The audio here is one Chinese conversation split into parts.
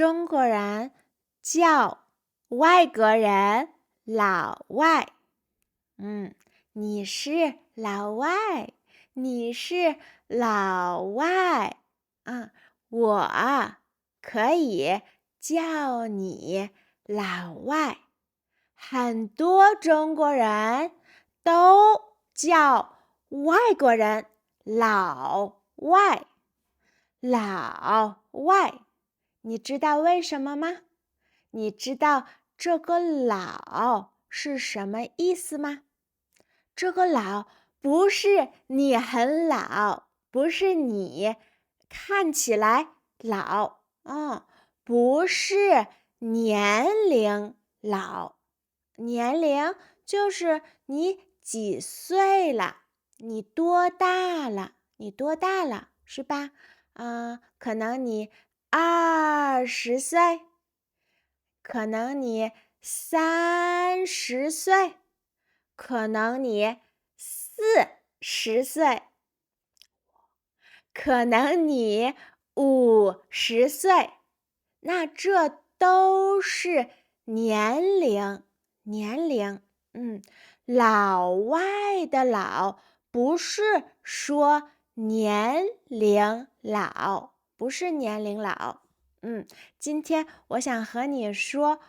中国人叫外国人老外。你是老外，你是老外。我可以叫你老外。很多中国人都叫外国人老外。老外，你知道为什么吗？你知道这个老是什么意思吗？这个老不是你很老，不是你看起来老，不是年龄老，年龄就是你几岁了，你多大了，是吧？可能你20岁，可能你30岁，可能你40岁，可能你50岁，那这都是年龄。老外的老不是说年龄老，不是年龄老。今天我想和你说，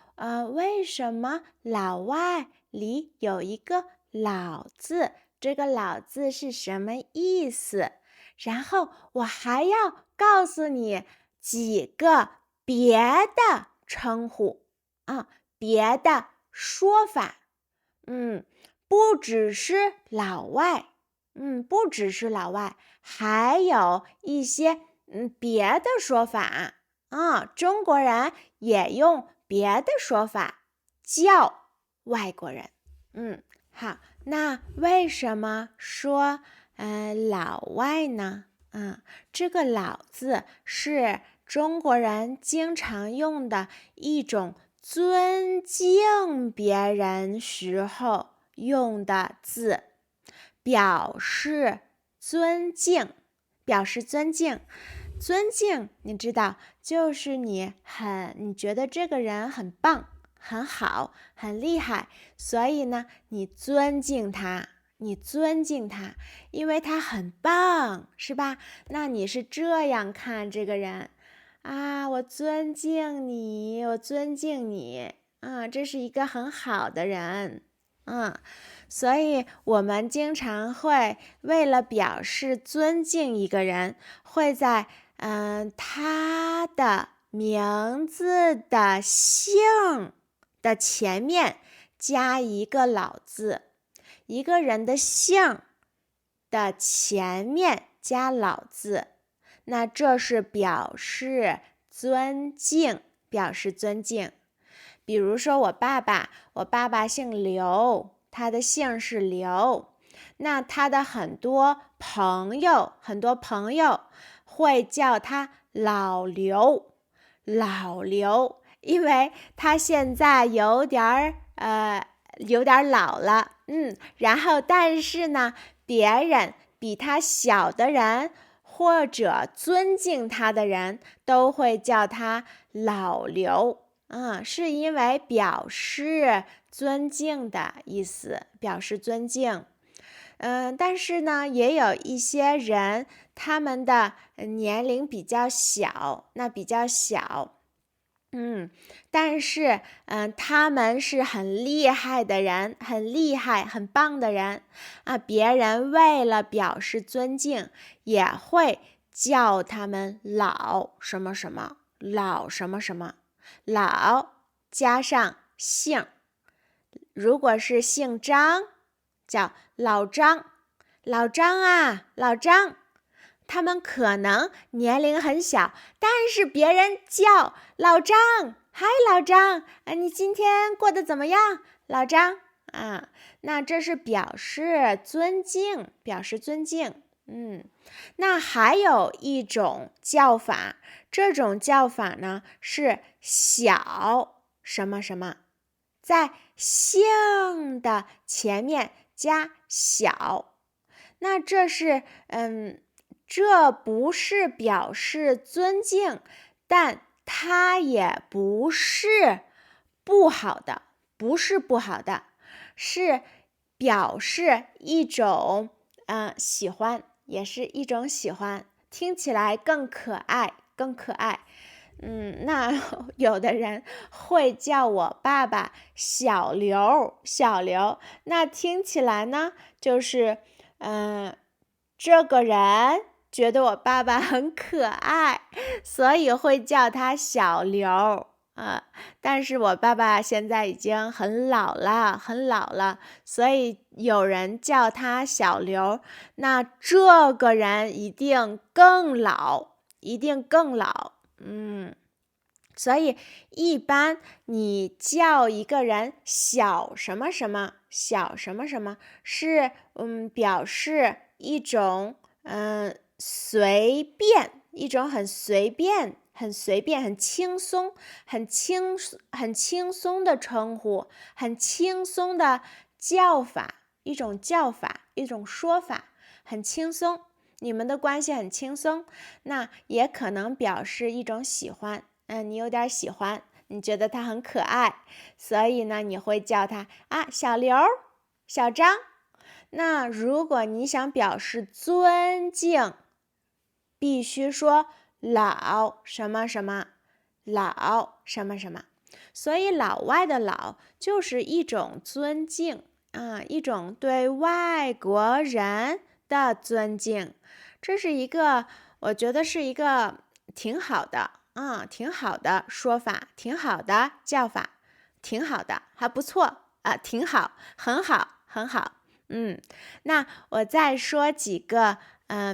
为什么老外里有一个老字，这个老字是什么意思？然后我还要告诉你几个别的称呼，别的说法。不只是老外，还有一些别的说法。中国人也用别的说法叫外国人。好，那为什么说老外呢？这个老字是中国人经常用的一种尊敬别人时候用的字，表示尊敬。尊敬你知道，就是你觉得这个人很棒，很好，很厉害，所以呢，你尊敬他，因为他很棒，是吧？那你是这样看这个人我尊敬你，这是一个很好的人。所以我们经常会为了表示尊敬一个人，会在他的名字的姓的前面加一个老字，一个人的姓的前面加老字，那这是表示尊敬。比如说我爸爸姓刘，他的姓是刘，那他的很多朋友会叫他老刘，因为他现在有点老了，然后但是呢，别人比他小的人或者尊敬他的人都会叫他老刘。是因为表示尊敬的意思，但是呢，也有一些人，他们的年龄比较小，但是他们是很厉害的人，很棒的人别人为了表示尊敬，也会叫他们老什么什么，老加上姓，如果是姓张，叫老张，老张。他们可能年龄很小，但是别人叫老张，嗨，老张，你今天过得怎么样，老张？那这是表示尊敬。那还有一种叫法，这种叫法呢是小什么什么，在姓的前面加小。那这不是表示尊敬，但它也不是不好的，不是不好的，是表示一种喜欢，也是一种喜欢，听起来更可爱，更可爱。那有的人会叫我爸爸小刘，小刘，那听起来呢，就是这个人觉得我爸爸很可爱，所以会叫他小刘。但是我爸爸现在已经很老了，很老了，所以有人叫他小刘，那这个人一定更老，一定更老。所以一般你叫一个人小什么什么，小什么什么，是表示一种随便，一种很随便、很轻松、很轻松的称呼，很轻松的叫法，一种叫法，一种说法，很轻松。你们的关系很轻松，那也可能表示一种喜欢。你有点喜欢，你觉得他很可爱，所以呢，你会叫他小刘、小张。那如果你想表示尊敬，必须说老什么什么，老什么什么。所以老外的老就是一种尊敬一种对外国人的尊敬。这是一个，我觉得是一个挺好的挺好的说法，挺好的叫法，挺好的，还不错挺好，很好，很好。那我再说几个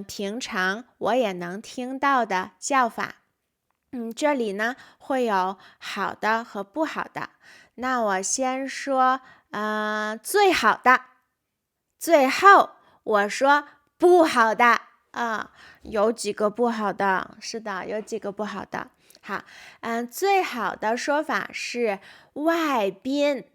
平常我也能听到的叫法。这里呢会有好的和不好的。那我先说最好的，最后我说不好的有几个不好的，是的，有几个不好的。好，最好的说法是外宾，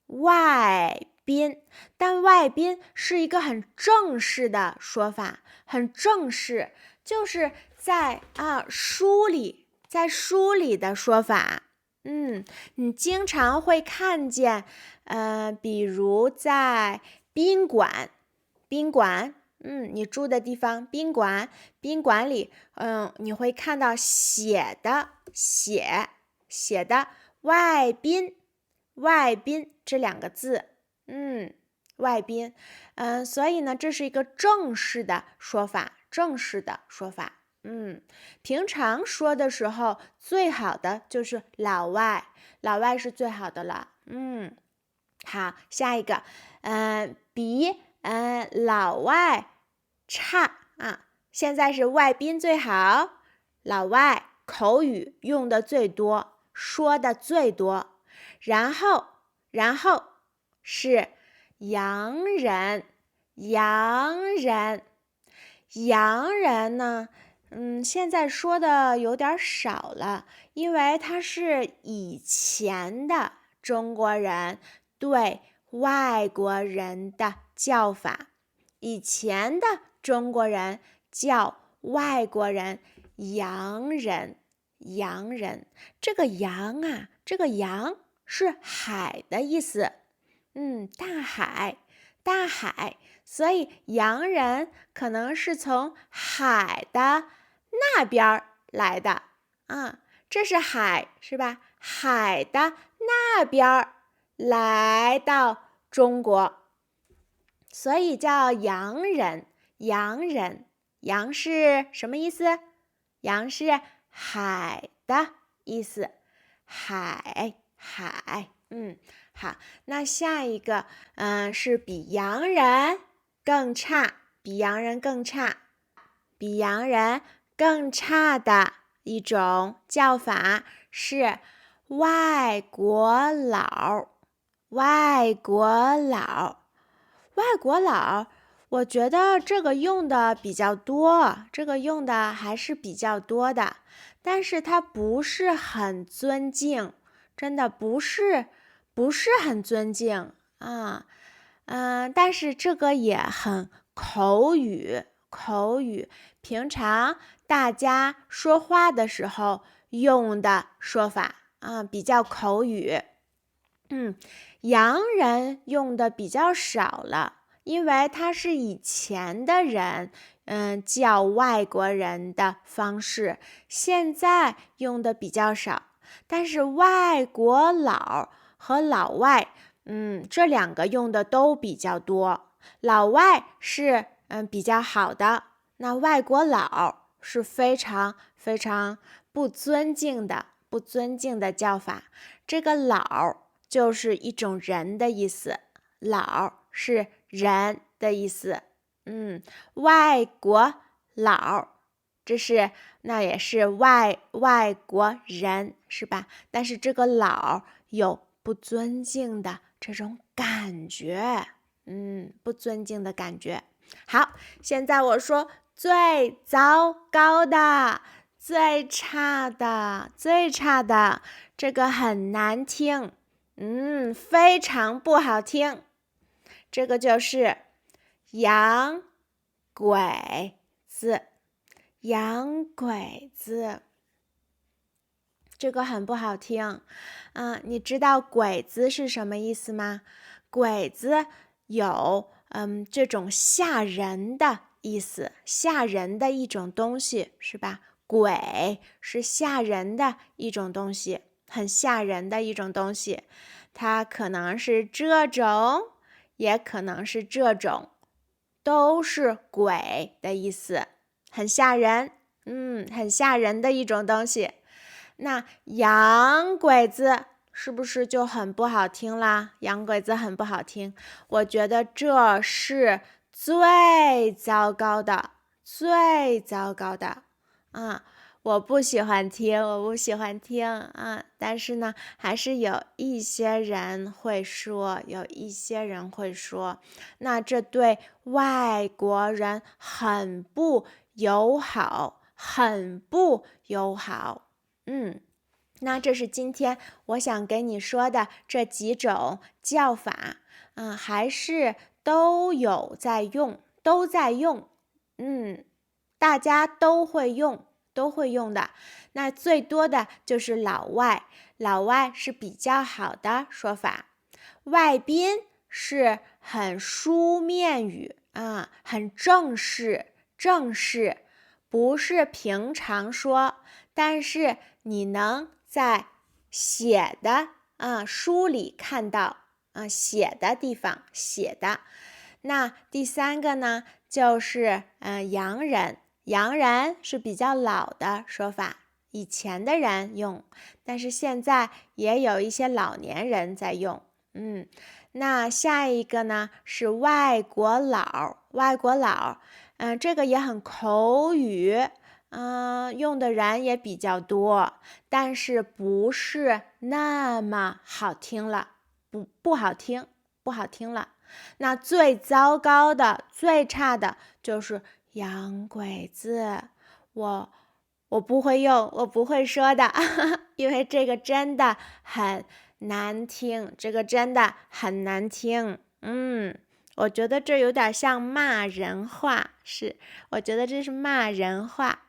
外宾，但外宾是一个很正式的说法，很正式，就是在书里的说法。你经常会看见，比如在宾馆，你住的地方，宾馆里，你会看到写的外宾这两个字，外宾，所以呢，这是一个正式的说法，平常说的时候，最好的就是老外是最好的了。好，下一个，比老外差现在是外宾最好，老外口语用的最多，说的最多，然后是洋人呢，现在说的有点少了，因为它是以前的中国人对外国人的叫法，以前的中国人叫外国人洋人。这个洋是海的意思，大海，所以洋人可能是从海的那边来的这是海，是吧？海的那边来到中国，所以叫洋人。洋是什么意思？洋是海的意思，海。好，那下一个是比洋人更差，比洋人更差的一种叫法是外国佬。我觉得这个用的比较多，还是比较多的，但是它不是很尊敬，真的不是很尊敬但是这个也很口语，平常大家说话的时候用的说法啊，比较口语。洋人用的比较少了，因为它是以前的人叫外国人的方式，现在用的比较少。但是外国佬和老外，这两个用的都比较多。老外是比较好的，那外国佬是非常非常不尊敬的叫法。这个佬就是一种人的意思，佬是人的意思。外国佬，那也是外国人，是吧？但是这个佬有不尊敬的这种感觉，不尊敬的感觉。好，现在我说最糟糕的、最差的、这个很难听，非常不好听。这个就是洋鬼子，这个很不好听。你知道鬼子是什么意思吗？鬼子有这种吓人的意思，吓人的一种东西，是吧？鬼是吓人的一种东西，很吓人的一种东西。它可能是这种，也可能是这种，都是鬼的意思，很吓人，很吓人的一种东西。那洋鬼子是不是就很不好听啦？洋鬼子很不好听，我觉得这是最糟糕的我不喜欢听啊！但是呢，还是有一些人会说，那这对外国人很不友好。那这是今天我想给你说的这几种叫法，还是都在用，大家都会用的。那最多的就是老外是比较好的说法，外宾是很书面语很正式，不是平常说，但是你能在写的书里看到写的地方写的。那第三个呢，就是洋人是比较老的说法，以前的人用，但是现在也有一些老年人在用。那下一个呢是外国佬，这个也很口语，用的人也比较多，但是不是那么好听了，不好听了。那最糟糕的、最差的就是洋鬼子，我不会用，我不会说的，因为这个真的很难听，我觉得这有点像骂人话，我觉得这是骂人话。